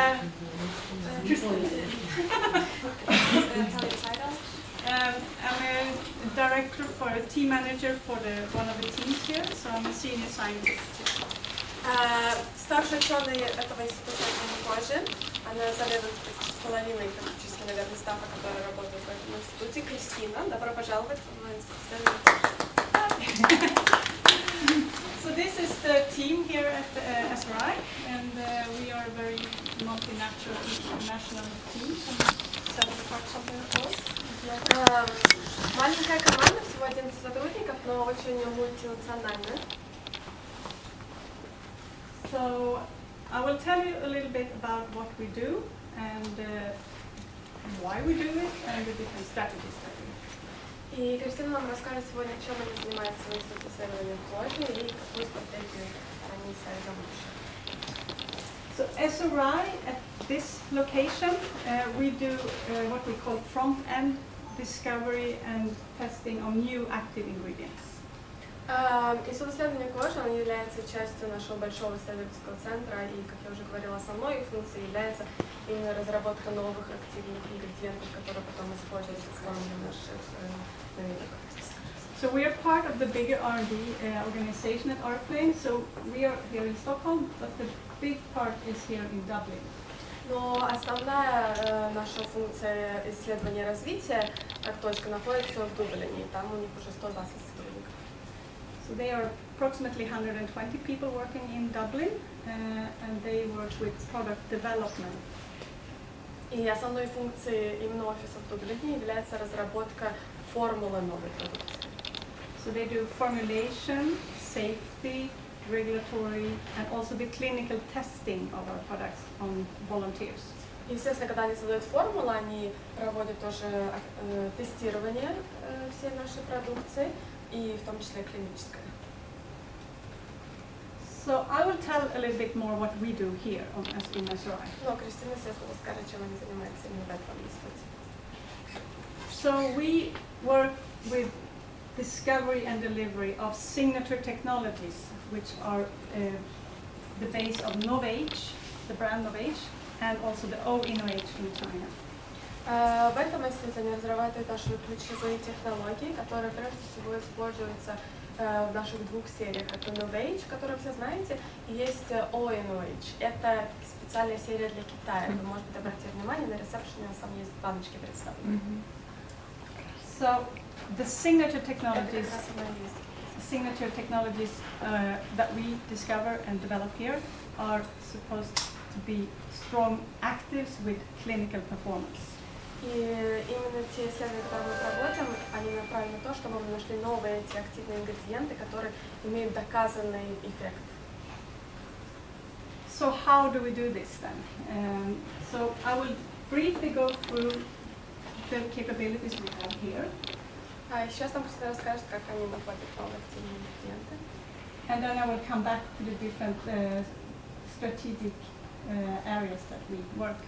I'm a director for a team manager for one of the teams here, so I'm a senior scientist. Старший ученый этого института Кожи, она заведует половиной практически, наверное, стафа, который работает в этом институте. Кристина, добро пожаловать в институт. So this is the team here at SRI, and we are a very multinational team from several parts of the world. Маленькая команда, всего 11 сотрудников, но очень мультинациональная. So I will tell you a little bit about what we do and why we do it and the different strategies that we use. И Кристина нам расскажет сегодня, чем они занимаются в Институте исследования кожи и какую стратегию они ставят на будущее. So SRI at this location, we do what we call front-end discovery and testing of new active ingredients. Институт исследования кожи, он является частью нашего большого исследовательского центра, и, как я уже говорила, основной их функцией является именно разработка новых активных ингредиентов, которые потом используются в исследовании наших новинок. So we are part of the bigger R&D organization at ORIFLAME. So we are here in Stockholm, but the big part is here in Dublin. Но основная наша функция исследования и развития, как точка, находится в Дублине, и там у них уже 120 сотрудников. So there are approximately 120 people working in Dublin, and they work with product development. И основной функцией именно офиса в Дублине является разработка формулы новой продукции. So they do formulation, safety, regulatory, and also the clinical testing of our products on volunteers. Естественно, когда они создают формулу, они проводят тоже тестирование всей нашей продукции, и в том числе клиническое. So I will tell a little bit more what we do here in SRI. Но Кристина, естественно, расскажет, чем они занимаются именно в этом институте. So we work with discovery and delivery of signature technologies, which are the base of Novage, the brand Novage, and also the OInnovage in China. В этом институте они разрабатывают наши ключевые технологии, которые прежде всего используются в наших двух сериях. Это Novage, которую все знаете, и есть ORIFLAME. Это специальная серия для Китая. Вы можете обратить внимание, на ресепшене там есть баночки представлены. So the signature technologies that we discover and develop here are supposed to be strong actives with clinical performance. И именно те исследования, которые мы проводим, они направлены на то, чтобы мы нашли новые эти активные ингредиенты, которые имеют доказанный эффект. So how do we do this then? So I will briefly go through the capabilities we have here. Сейчас нам Кристина расскажет, как они находят новые активные ингредиенты. And then I will come back to the different strategic areas that we work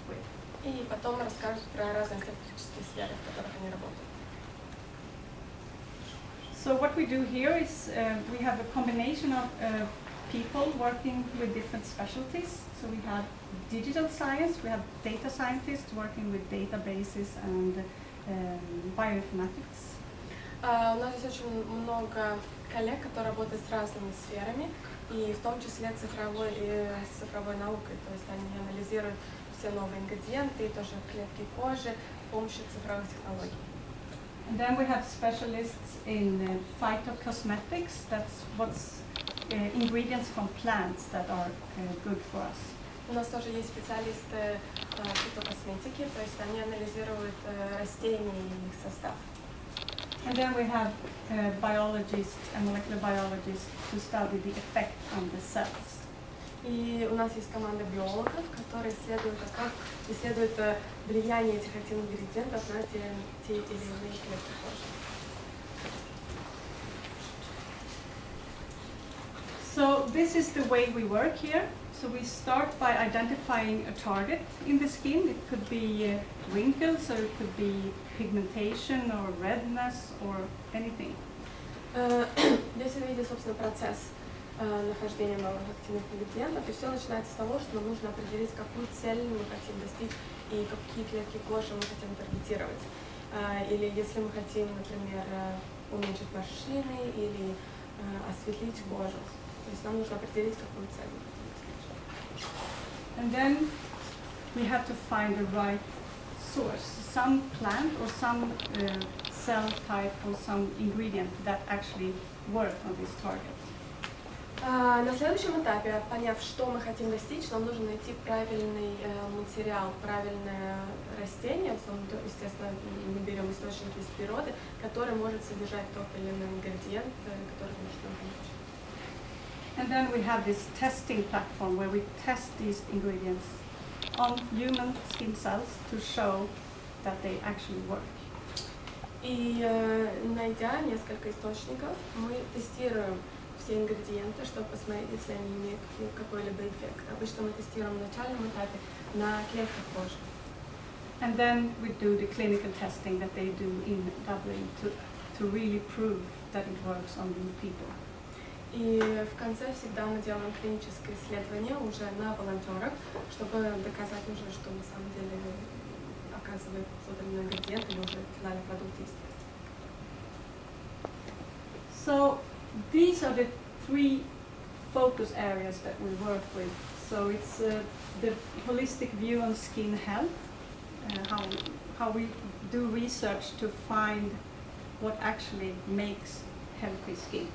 with. И потом расскажут про разные стратегические сферы, в которых они работают. So what we do here is we have a combination of people working with different specialties. So we have digital science, we have data scientists working with databases and bioinformatics. У нас здесь очень много коллег, которые работают с разными сферами, и в том числе цифровой наукой. То есть они анализируют все новые ингредиенты и тоже клетки кожи с помощью цифровых технологий. And then we have specialists in phytocosmetics. That's what's ingredients from plants that are good for us. У нас тоже есть специалисты фитокосметики, то есть они анализируют растения и их состав. And then we have biologists and molecular biologists to study the effect on the cells. И у нас есть команда биологов, которые исследуют влияние этих активных ингредиентов на те или иные клетки кожи. So this is the way we work here. So we start by identifying a target in the skin. It could be wrinkles, or it could be pigmentation, or redness, or anything. Здесь вы видите, собственно, процесс. нахождения новых активных ингредиентов. И все начинается с того, что нам нужно определить, какую цель мы хотим достичь и какие клетки кожи мы хотим таргетировать. Или если мы хотим, например, уменьшить морщины или осветлить кожу. То есть нам нужно определить, какую цель мы хотим достичь. And then we have to find the right source, some plant or some cell type or some ingredient that actually work on this target. На следующем этапе, поняв, что мы хотим достичь, нам нужно найти правильный материал, правильное растение. Естественно, мы берем источник из природы, который может содержать тот или иной ингредиент, который может нам помочь. And then we have this testing platform where we test these ingredients on human skin cells to show that they actually work. И найдя несколько источников, мы тестируем все ингредиенты, чтобы посмотреть, если они имеют какой-либо эффект. Обычно мы тестируем на начальном этапе на клетках кожи. And then we do the clinical testing that they do in Dublin to really prove that it works on real people. И в конце всегда мы делаем клиническое исследование уже на волонтерах, чтобы доказать уже, что на самом деле оказывает тот или иной ингредиент или уже финальный продукт действует. So these are the three focus areas that we work with. So it's the holistic view on skin health, how we do research to find what actually makes healthy skin.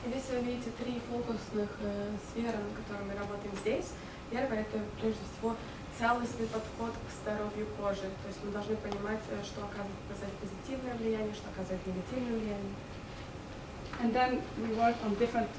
Здесь вы видите три фокусных сферы, на которых мы работаем здесь. Первое – это прежде всего целостный подход к здоровью кожи. То есть мы должны понимать, что оказывает позитивное влияние, что оказывает негативное влияние. And then we work on different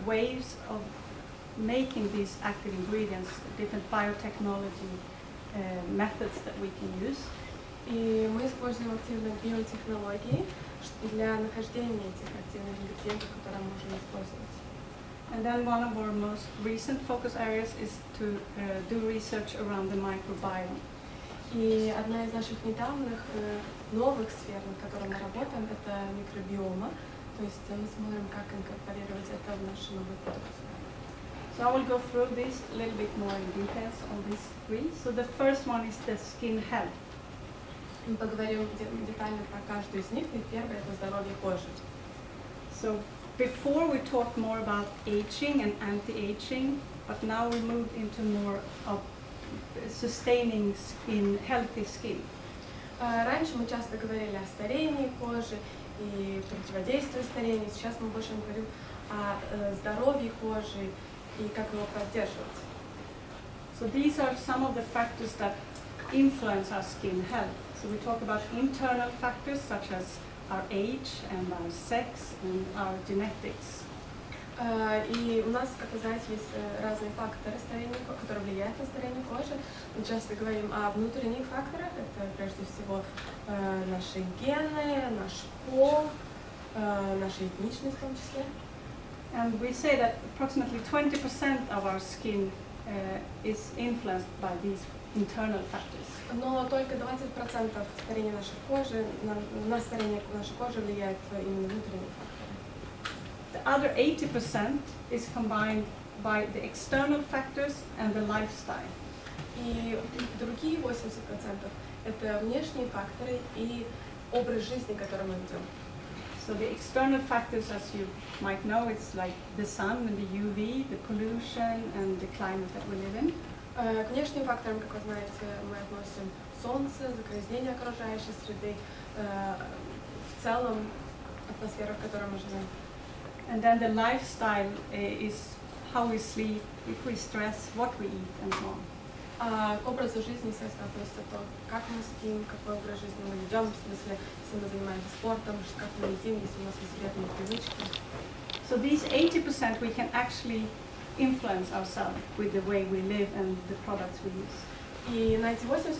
ways of making these active ingredients, different biotechnology methods that we can use. И мы используем активные биотехнологии для нахождения этих активных ингредиентов, которые мы можем использовать. And then one of our most recent focus areas is to do research around the microbiome. И одна из наших недавних новых сфер, над которой мы работаем, это микробиома. То есть мы смотрим, как инкорпорировать это в нашу новую продукцию. So I will go through this a little bit more in details on these three. So the first one is the skin health. Мы поговорим детально про каждую из них, и первое – это здоровье кожи. So before we talked more about aging and anti-aging, but now we moved into more of sustaining skin, healthy skin. Раньше мы часто говорили о старении кожи и противодействию старению. Сейчас мы больше говорим о здоровье кожи и как его поддерживать. So these are some of the factors that influence our skin health. So we talk about internal factors such as our age and our sex and our genetics. И у нас, как вы знаете, есть разные факторы старения, которые влияют на старение кожи. Мы часто говорим о внутренних факторах. Это прежде всего наши гены, наш пол, наша этничность в том числе. And we say that approximately 20% of our skin is influenced by these internal factors. Но только 20% старения нашей кожи, на старение нашей кожи влияет именно внутренние факторы. The other 80% is combined by the external factors and the lifestyle. И другие 80% это внешние факторы и образ жизни, который мы ведем. So the external factors, as you might know, it's like the sun and the UV, the pollution and the climate that we live in. К внешним факторам, как вы знаете, мы относим солнце, загрязнение окружающей среды, в целом атмосферу, в которой мы живем. And then the lifestyle is how we sleep, if we stress, what we eat, and so on. А к образу жизни, естественно, относится то, как мы спим, какой образ жизни мы ведем, в смысле, если мы занимаемся спортом, как мы едим, если у нас есть вредные привычки. So these 80% we can actually influence ourselves with the way we live and the products we use. И на эти 80%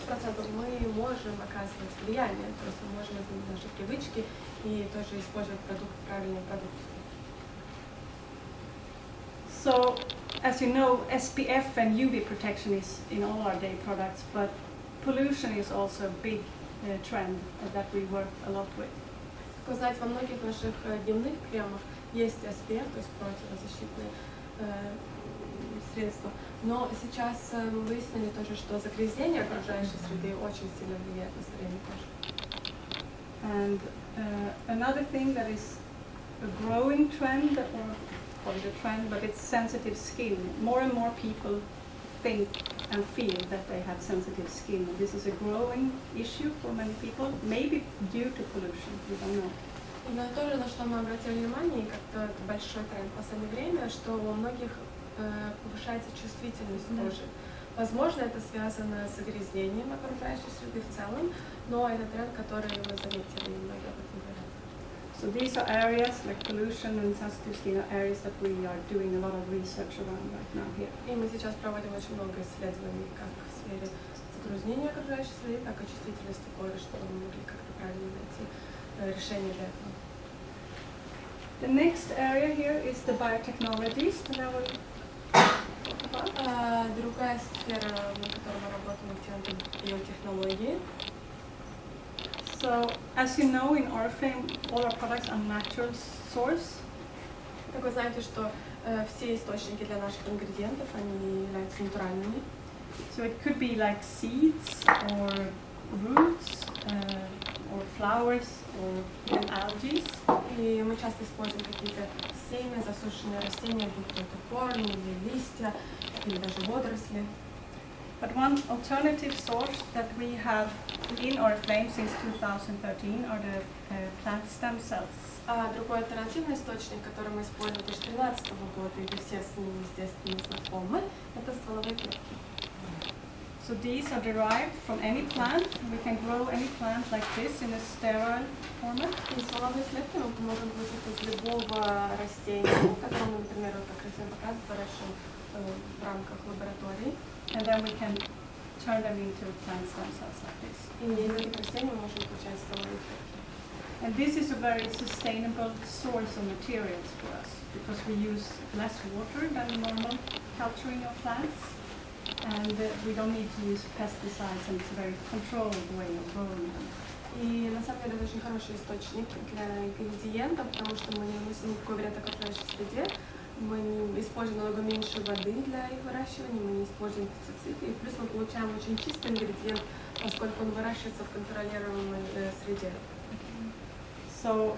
мы можем оказывать влияние, то есть мы можем изменить наши привычки и тоже использовать правильную продукцию. So, as you know, SPF and UV protection is in all our day products, but pollution is also a big trend that we work a lot with. Как вы знаете, во многих наших дневных кремах есть SPF, то есть противозащитные средства. Но сейчас мы выяснили тоже, что загрязнение окружающей среды очень сильно влияет на старение кожи. And another thing that is a growing trend, or probably a trend, but it's sensitive skin. More and more people think and feel that they have sensitive skin. This is a growing issue for many people, maybe due to pollution, we don't know. Но тоже, на что мы обратили внимание, и как-то это большой тренд в последнее время, что у многих повышается чувствительность кожи. Возможно, это связано с загрязнением окружающей среды в целом, но это тренд, который мы заметили, и многие об этом говорят. So these are areas like pollution and sensitive skin are areas that we are doing a lot of research around right now here. И мы сейчас проводим очень много исследований как в сфере загрязнения окружающей среды, так и чувствительности кожи, чтобы мы могли как-то правильно найти решение для этого. The next area here is the biotechnologies that I will talk about. Другая сфера, на которой мы работаем, это биотехнологии. So, as you know, in ORIFLAME, all our products are natural source. Как вы знаете, что все источники для наших ингредиентов, они являются натуральными. So it could be like seeds or roots or flowers or even algae. И мы часто используем какие-то семя, засушенные растения, будь то это корни или листья, или даже водоросли. But one alternative source that we have in ORIFLAME since 2013 are the plant stem cells. А другой альтернативный источник, который мы используем с 2013 года, и все с ним, естественно, знакомы, это стволовые клетки. So these are derived from any plant. We can grow any plant like this in a sterile format. И стволовые клетки мы можем получить из любого растения, которое мы, например, вот так красиво показываем, выращиваем в рамках лаборатории. And then we can turn them into plant stem cells like this. И из этих растений мы можем получать стволовые клетки. And this is a very sustainable source of materials for us because we use less water than normal culturing of plants, and we don't need to use pesticides, and it's a very controlled way of growing them. И на самом деле это очень хороший источник для ингредиентов, потому что мы не наносим никакой вред окружающей среде, мы не используем намного меньше воды для их выращивания, мы не используем пестициды, и плюс мы получаем очень чистый ингредиент, поскольку он выращивается в контролируемой среде. So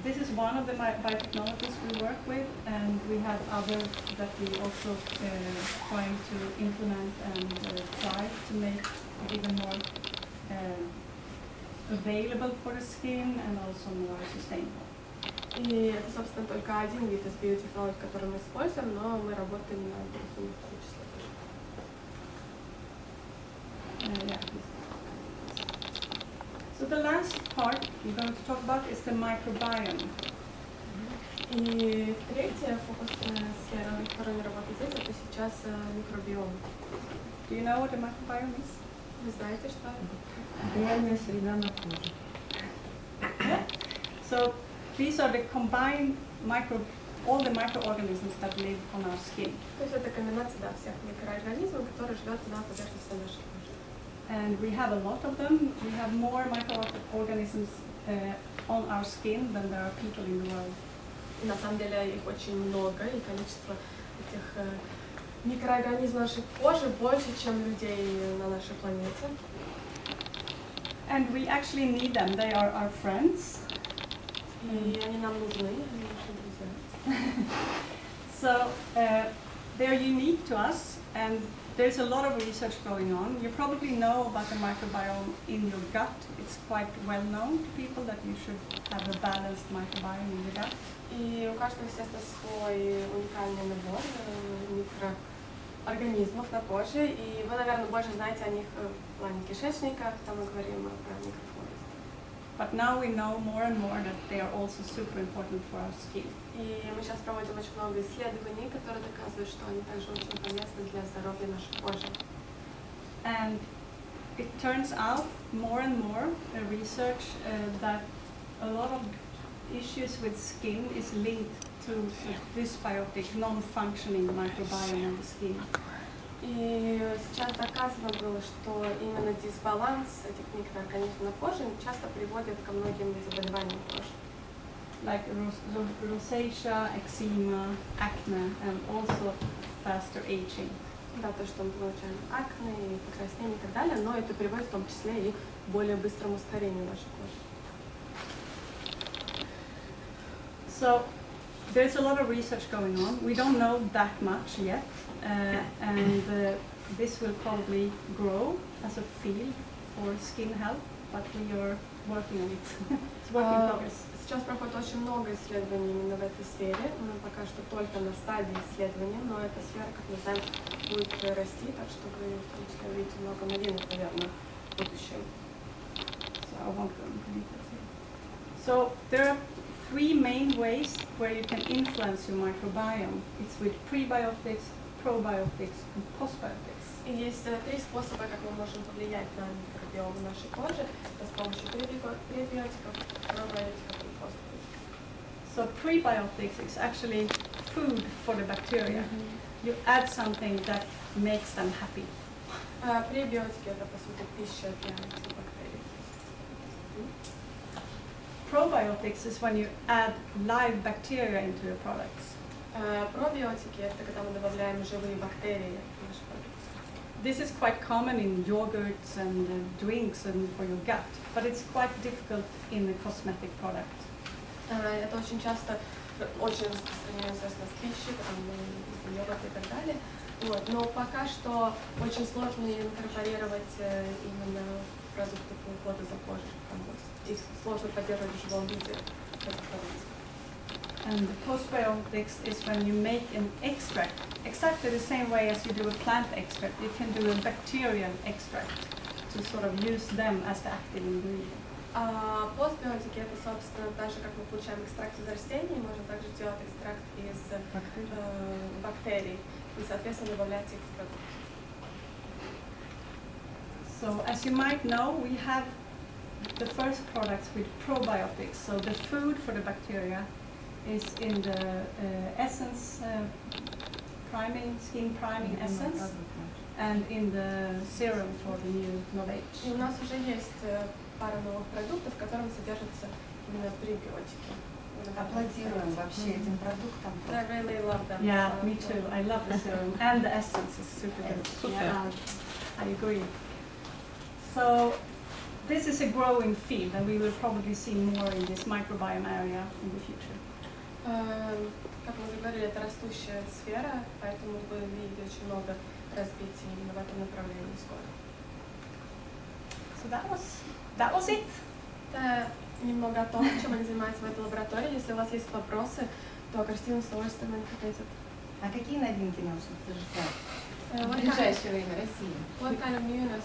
this is one of the biotechnologies we work with, and we have others that we also trying to implement and try to make even more available for the skin and also more sustainable. И это, собственно, только один вид из биотехнологий, который мы используем, но мы работаем над другими в том числе тоже. So the last part we're going to talk about is the microbiome. И третья фокусная сфера, на которой мы работаем здесь, это сейчас микробиом. Do you know what the microbiome is? Вы знаете, что это? Реальная среда на коже. So these are the combined all the microorganisms that live on our skin. То есть это комбинация всех микроорганизмов, которые живут на поверхности нашей кожи. And we have a lot of them. We have more microorganisms on our skin than there are people in the world. И на самом деле их очень много, и количество этих микроорганизмов нашей кожи больше, чем людей на нашей планете. And we actually need them. They are our friends. И они нам нужны, они наши друзья. So they're unique to us, and there's a lot of research going on. You probably know about the microbiome in your gut. It's quite well known to people that you should have a balanced microbiome in your gut. И у каждого, естественно, свой уникальный набор микроорганизмов на коже. И вы, наверное, больше знаете о них в плане кишечника, когда мы говорим про микрофлору. But now we know more and more that they are also super important for our skin. И мы сейчас проводим очень много исследований, которые доказывают, что они также очень полезны для здоровья нашей кожи. And it turns out more and more research that a lot of issues with skin is linked to dysbiotic, non-functioning microbiome in the skin. И сейчас доказано было, что именно дисбаланс этих микроорганизмов на коже часто приводит ко многим заболеваниям кожи. like rosacea, eczema, acne, and also faster aging. Да, то, что мы получаем акне и покраснение и так далее, но это приводит в том числе и к более быстрому старению нашей кожи. So there's a lot of research going on. We don't know that much yet, and this will probably grow as a field for skin health, but we are working on it. It's work in progress. Сейчас проходит очень много исследований именно в этой сфере. Мы пока что только на стадии исследования, но эта сфера, как мы знаем, будет расти, так что вы в том числе увидите много новинок, наверное, в будущем. So I won't go into details here. So there are three main ways where you can influence your microbiome. It's with prebiotics, probiotics, and postbiotics. И есть три способа, как мы можем повлиять на микробиом нашей кожи. Это с помощью пребиотиков, пробиотиков и постбиотиков. So prebiotics is actually food for the bacteria. You add something that makes them happy. Пребиотики это по сути пища для этих бактерий. Probiotics is when you add live bacteria into your products. Пробиотики это когда мы добавляем живые бактерии в наш продукт. This is quite common in yogurts and drinks and for your gut, but it's quite difficult in a cosmetic product. Это очень часто, очень распространено, естественно, с пищей, там, йогурт и так далее. Вот. Но пока что очень сложно инкорпорировать именно продукты по уходу за кожей. Их сложно поддерживать в живом виде. And the postbiotics is when you make an extract, exactly the same way as you do a plant extract. You can do a bacterial extract to sort of use them as the active ingredient. Постбиотики это, собственно, так же, как мы получаем экстракт из растений, можно также делать экстракт из бактерий и, соответственно, добавлять их в продукт. So, as you might know, we have the first products with probiotics. So the food for the bacteria is in the essence, priming, skin priming essence, and in the serum for the new Novage. И у нас уже есть пара новых продуктов, в которых содержатся именно пребиотики. Аплодируем вообще этим продуктам. I really love them. Yeah, me too. I love the serum and the essence is super good. Yeah, I agree. So this is a growing field, and we will probably see more in this microbiome area in the future. Как мы уже говорили, это растущая сфера, поэтому вы видите очень много развития именно в этом направлении скоро. So that was it. Это немного о том, чем они занимаются в этой лаборатории. Если у вас есть вопросы, то Кристина с удовольствием на них ответит. А какие новинки нам ждать в ближайшее время России? What kind of newness